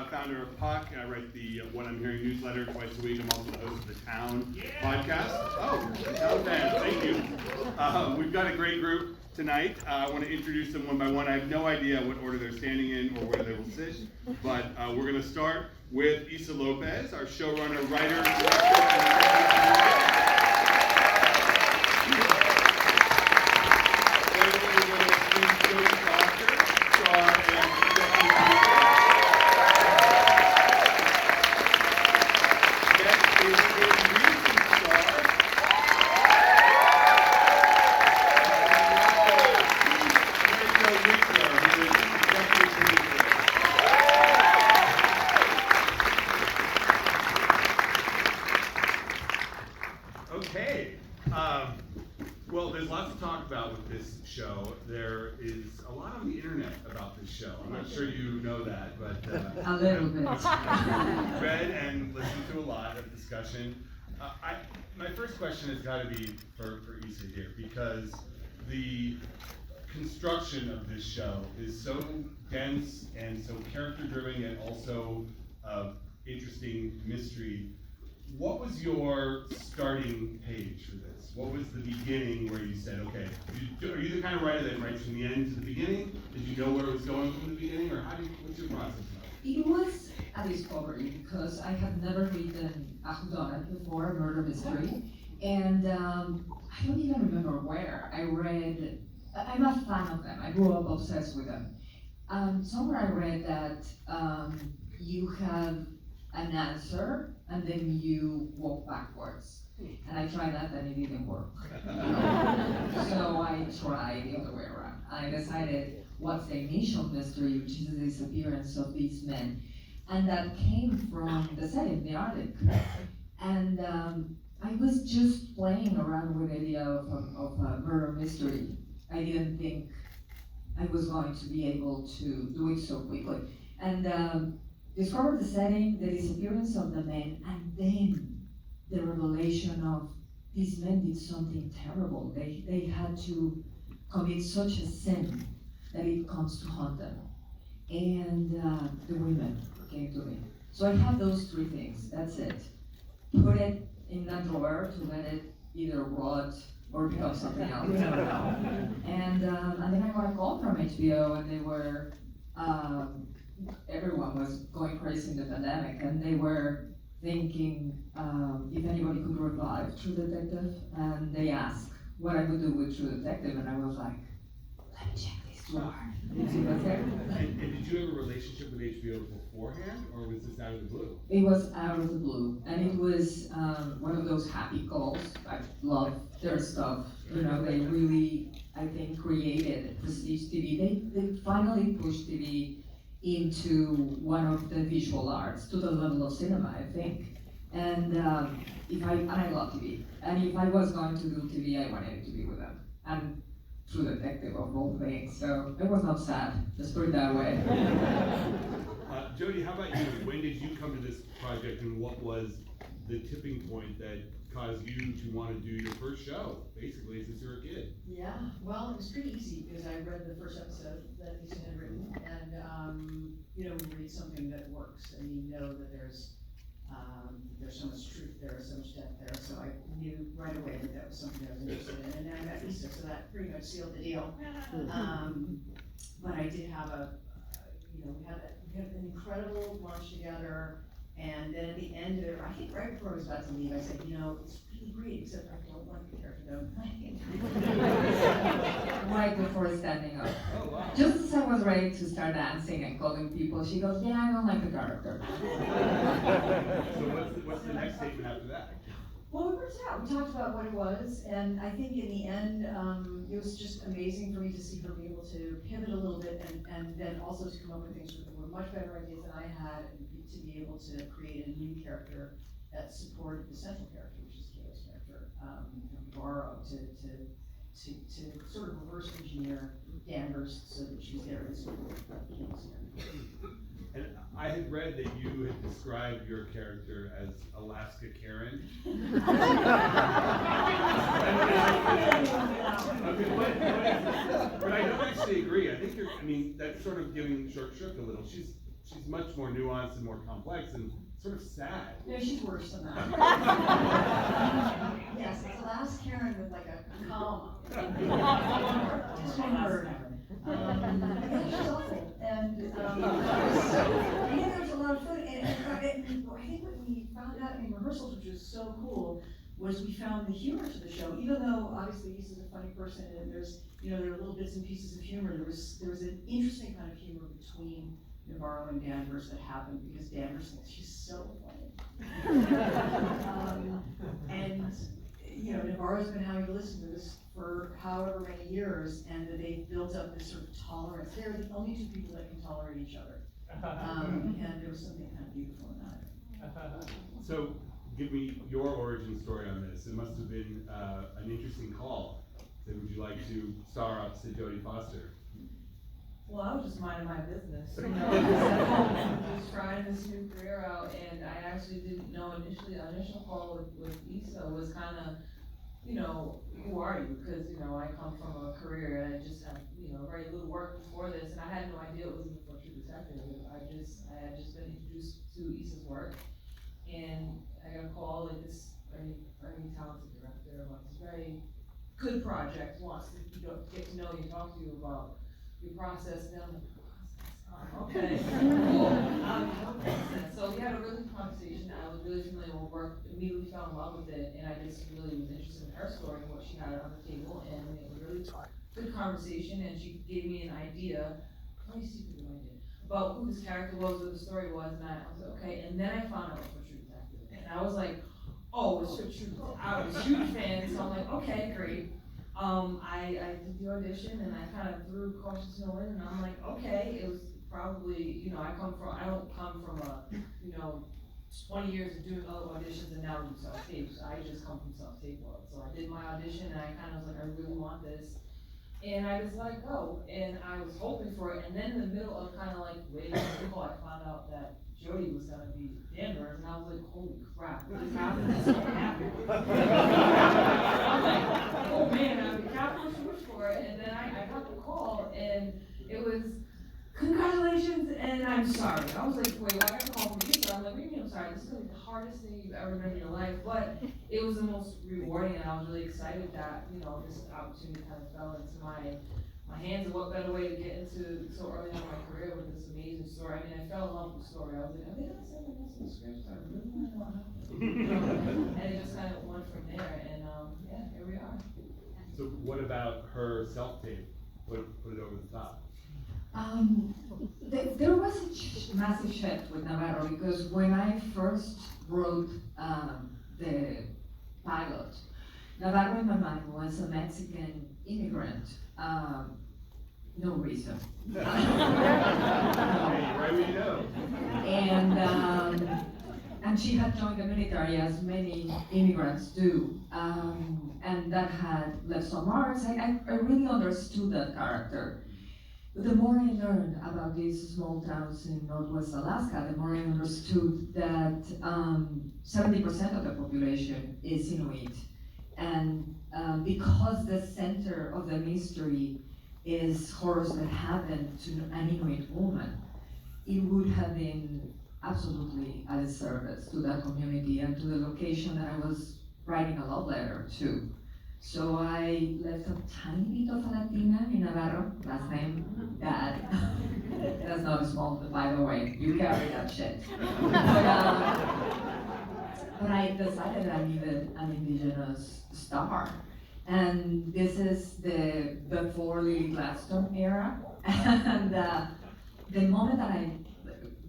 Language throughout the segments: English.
founder of Puck. I write the What I'm Hearing newsletter twice a week. I'm also the host of the Town podcast. Oh, Town fans, thank you. We've got a great group tonight. I want to introduce them one by one. I have no idea what order they're standing in or where they will sit, but we're going to start with Issa López, our showrunner, writer, director, Jodie Foster, star and executive producer. Next is a recent star, Jo Winkler, who is executive producer. Okay. Well, there's lots to talk about with this show. There is a lot on the internet about this show. I'm not sure you know that, but a little bit. read and listened to a lot of discussion. My first question has got to be for Issa here, because the construction of this show is so dense and so character-driven and also interesting mystery. What was your starting page for this? What was the beginning where you said, okay, are you the kind of writer that writes from the end to the beginning? Did you know where it was going from the beginning, or what's your process like? It was a discovery because I had never written a whodunit before, a murder mystery, and I don't even remember where. I'm a fan of them. I grew up obsessed with them. Somewhere I read that you have an answer and then you walk backwards. And I tried that and it didn't work. So I tried the other way around. I decided what's the initial mystery, which is the disappearance of these men. And that came from the setting, the Arctic. And I was just playing around with the idea of a murder mystery. I didn't think I was going to be able to do it so quickly. And discovered the setting, the disappearance of the men, and then the revelation of these men did something terrible. They had to commit such a sin that it comes to haunt them. And the women came to me. So I had those three things, that's it. Put it in a drawer to let it either rot or become something else, I don't know. And then I got a call from HBO, and they were, everyone was going crazy in the pandemic, and they were thinking if anybody could revive True Detective, and they asked what I would do with True Detective, and I was like, let me check this drawer. See what's there. And did you have a relationship with HBO beforehand, or was this out of the blue? It was out of the blue, and it was one of those happy calls. I love their stuff. You know, they really, I think, created prestige TV. They finally pushed TV into one of the visual arts to the level of cinema, I think. And I love TV. And if I was going to do TV, I wanted it to be with them. And True Detective of all things. So it was not sad, just put it that way. Jodie, how about you? When did you come to this project, and what was the tipping point that caused you to want to do your first show, basically, since you were a kid? Yeah, well, it was pretty easy because I read the first episode that Issa had written, and you know, when you read something that works and you know that there's so much truth there, so much depth there, so I knew right away that that was something I was interested in, and then I met Issa, so that pretty much sealed the deal. But I did have we had an incredible lunch together. And then at the end of it, I think right before I was about to leave, I said, you know, it's really great, except I don't like the character though. Right before standing up. Oh, wow. Just as I was ready to start dancing and calling people, she goes, yeah, I don't like the character. So what's the next statement after that? Well, we worked it out. We talked about what it was, and I think in the end, it was just amazing for me to see her be able to pivot a little bit and then also to come up with things that were much better ideas than I had, and to be able to create a new character that supported the central character, which is Kayla's character, borrow to sort of reverse engineer Danvers so that she's there to support Kayla's character. And I had read that you had described your character as Alaska Karen. But I don't actually agree. I think that's sort of giving short shrift a little. She's she's much more nuanced and more complex and sort of sad. No, she's worse than that. Yes, it's the last Karen with like a comma. Just one word. Yeah, she's awful, and, yeah, there's a lot of food, and I think what we found out in rehearsals, which was so cool, was we found the humor to the show, even though obviously Issa's a funny person, and there's, there are little bits and pieces of humor, there was an interesting kind of humor between Navarro and Danvers that happened, because Danvers thinks she's so funny. And, Navarro's been having to listen to this for however many years, and that they've built up this sort of tolerance. They're the only two people that can tolerate each other. And there was something kind of beautiful in that. So, give me your origin story on this. It must have been an interesting call. So would you like to star opposite Jodie Foster? Well, I was just minding my business, just trying this new career out, and I actually didn't know initially. The initial call with Issa was kind of, who are you? Because I come from a career and I just had very little work before this, and I had no idea it was even for True Detective. I had just been introduced to Issa's work, and I got a call like this very talented director about this very good project, wants to get to know you, talk to you about your process, and I'm like, okay, cool. So we had a really good conversation. I was really familiar with work, immediately fell in love with it, and I just really was interested in her story and what she had on the table, and it was a really good conversation, and she gave me an idea, very secret idea, about who this character was, what the story was, and I was like, okay, and then I found out it was for True Detective, and I was like, oh, it's for True Detective. I was a huge fan, so I'm like, okay, great. I did the audition, and I kind of threw caution to the wind, and I'm like, okay, it was probably, I don't come from a, 20 years of doing other auditions and now do self-tape, so I just come from self-tape world. So I did my audition, and I kind of was like, I really want this, and I just let it go, and I was hoping for it, and then in the middle of kind of like waiting for the call, I found out that Jodie was gonna be Danvers, and I was like, holy crap, this happened, this can't happen. I'm like, oh man, I got to push for it, and then I got the call, and it was, congratulations, and I'm sorry. I was like, wait, well, I got the call from you, so I'm like, what do you mean I'm sorry? This is gonna be the hardest thing you've ever done in your life, but it was the most rewarding, and I was really excited that, this opportunity kind of fell into my hands, and what better way to get into so early on in my career with this amazing story. I mean, I fell in love with the story. I was like, are they gonna say this in the script? I really want to know. And it just kind of went from there, and yeah, here we are. So what about her self-tape? Put it over the top. There was a massive shift with Navarro, because when I first wrote the pilot, Navarro in my mind was a Mexican immigrant. No reason. Right, we know. And she had joined the military, as many immigrants do, and that had left some marks. I really understood that character. But the more I learned about these small towns in Northwest Alaska, the more I understood that 70% of the population is Inuit. And because the center of the mystery is horrors that happened to an Inuit woman, it would have been absolutely a disservice to that community and to the location that I was writing a love letter to. So I left a tiny bit of a Latina in Navarro, last name, Dad. That's not small, by the way, you carry that shit. But I decided I needed an indigenous star. And this is the before Lily Gladstone era. And the moment that I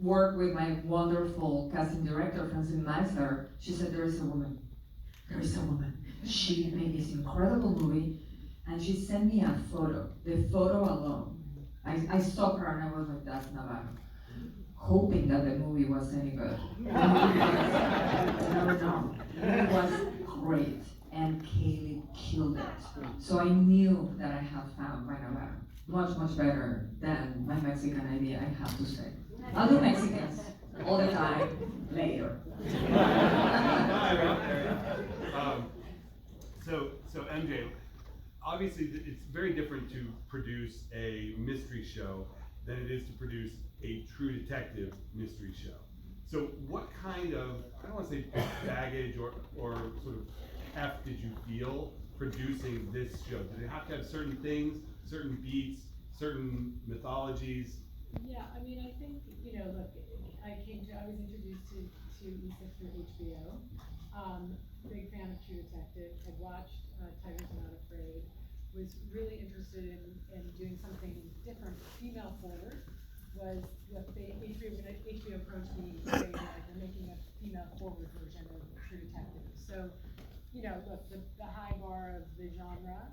worked with my wonderful casting director, Francine Meisler, she said, there is a woman. She made this incredible movie, and she sent me a photo, the photo alone. I saw her and I was like, that's Navarro. Hoping that the movie was any good. Never know. It was great, and Kaylee killed it. So I knew that I had found my Navarro. Much, much better than my Mexican idea, I have to say. Other Mexicans, all the time, later. So MJ, obviously it's very different to produce a mystery show than it is to produce a true detective mystery show. So what kind of, I don't want to say baggage or sort of heft did you feel producing this show? Did it have to have certain things, certain beats, certain mythologies? Yeah, I mean, I think, look, I was introduced to Issa through HBO. Big fan of True Detective, had watched Tigers Are Not Afraid, was really interested in doing something different, female forward, was what HBO approached me, saying like, they're making a female forward version of True Detective. So, look, the high bar of the genre,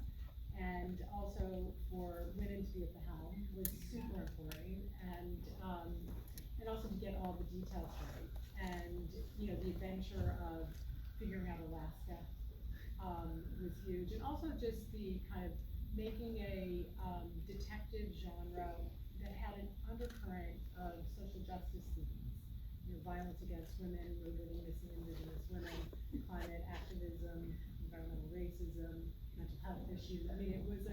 and also for women to be at the helm was super important, and also to get all the details right, and the adventure of figuring out Alaska was huge, and also just the kind of making a detective genre that had an undercurrent of social justice themes, violence against women, murdering missing indigenous women, climate activism, environmental racism, mental health issues. I mean, it was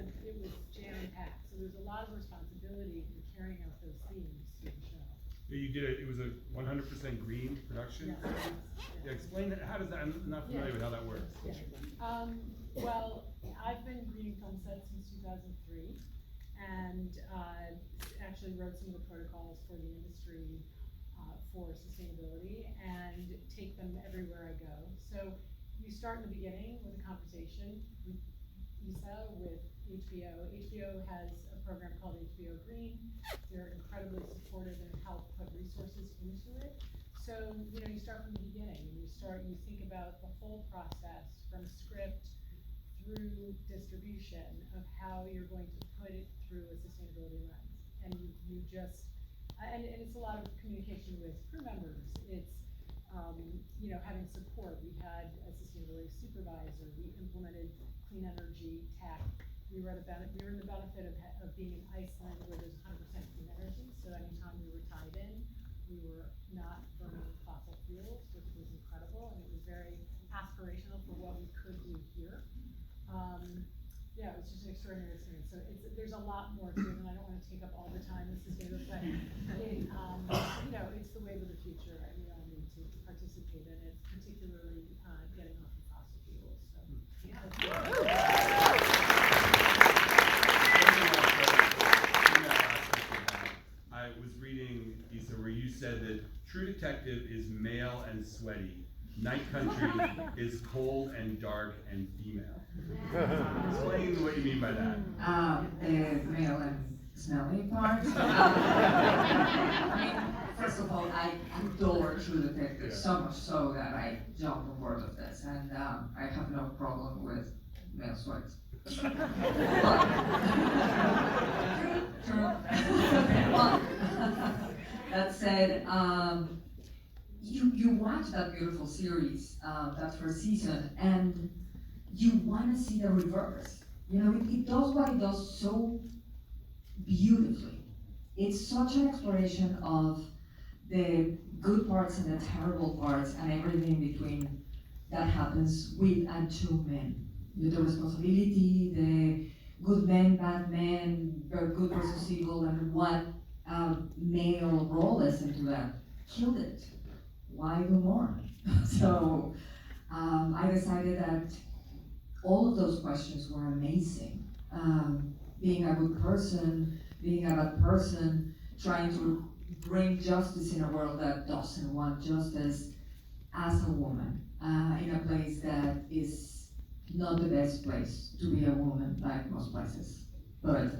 jam-packed, so there's a lot of responsibility in carrying out those themes through the show. You did it was a 100% green production? Yes. Yeah, explain that, how does that, I'm not familiar with how that works. Yeah. Well, I've been greening film sets since 2003, and actually wrote some of the protocols for the industry for sustainability, and take them everywhere I go. So you start in the beginning with a conversation with Issa, with HBO. HBO has a program called HBO Green. They're incredibly supportive and help put resources into it. So, you start from the beginning, and you think about the whole process from script through distribution of how you're going to put it through a sustainability lens. And you just, and it's a lot of communication with crew members. It's, having support. We had a sustainability supervisor. We implemented clean energy tech. We were in the benefit of being in Iceland, where there's 100% clean energy. So anytime we were tied in, we were not burning fossil fuels, which was incredible, and it was very aspirational for what we could do here. Yeah, it was just an extraordinary experience. So there's a lot more to it, and I don't want to take up all the time. This is going to but it's the wave of the future, and we all need to participate in it, particularly getting off of fossil fuels. So I was reading, Issa, where you said that True Detective is male and sweaty. Night Country is cold and dark and female. Explain what you mean by that. Male and smelly part. First of all, I adore True Detective, so much so that I jumped on board of this, and I have no problem with male sweats. That said, you watch that beautiful series, that first season, and you want to see the reverse. It does what it does so beautifully. It's such an exploration of the good parts and the terrible parts and everything in between that happens with and to men. The responsibility, the good men, bad men, good versus evil, and what male role is into that. Killed it. Why do more? So I decided that all of those questions were amazing. Being a good person, being a bad person, trying to bring justice in a world that doesn't want justice as a woman, in a place that is not the best place to be a woman, like most places, but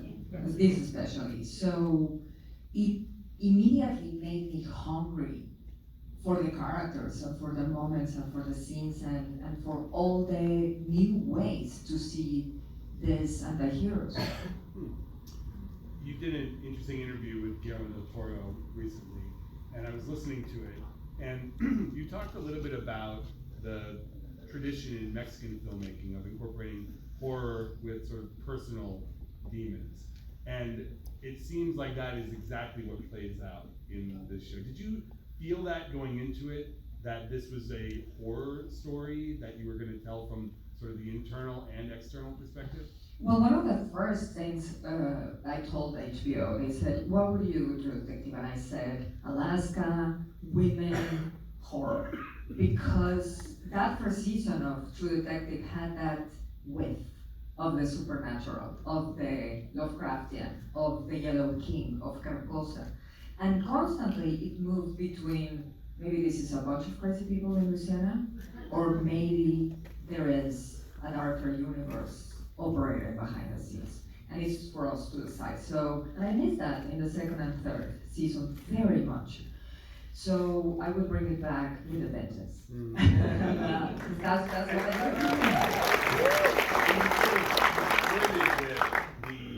this especially. So it immediately made me hungry for the characters and for the moments and for the scenes and for all the new ways to see this and the heroes. You did an interesting interview with Guillermo del Toro recently, and I was listening to it, and you talked a little bit about the tradition in Mexican filmmaking of incorporating horror with sort of personal demons. And it seems like that is exactly what plays out in this show. Did you feel that going into it, that this was a horror story that you were going to tell from sort of the internal and external perspective? Well, one of the first things I told HBO, they said, what would you do, True Detective? And I said, Alaska, women, horror. Because that first season of True Detective had that width of the supernatural, of the Lovecraftian, of the Yellow King, of Carcosa. And constantly it moved between, maybe this is a bunch of crazy people in Louisiana, or maybe there is a darker universe operating behind the scenes. And it's for us to decide. So, and I missed that in the second and third season very much. So I would bring it back with a vengeance. That's what I do. What is it,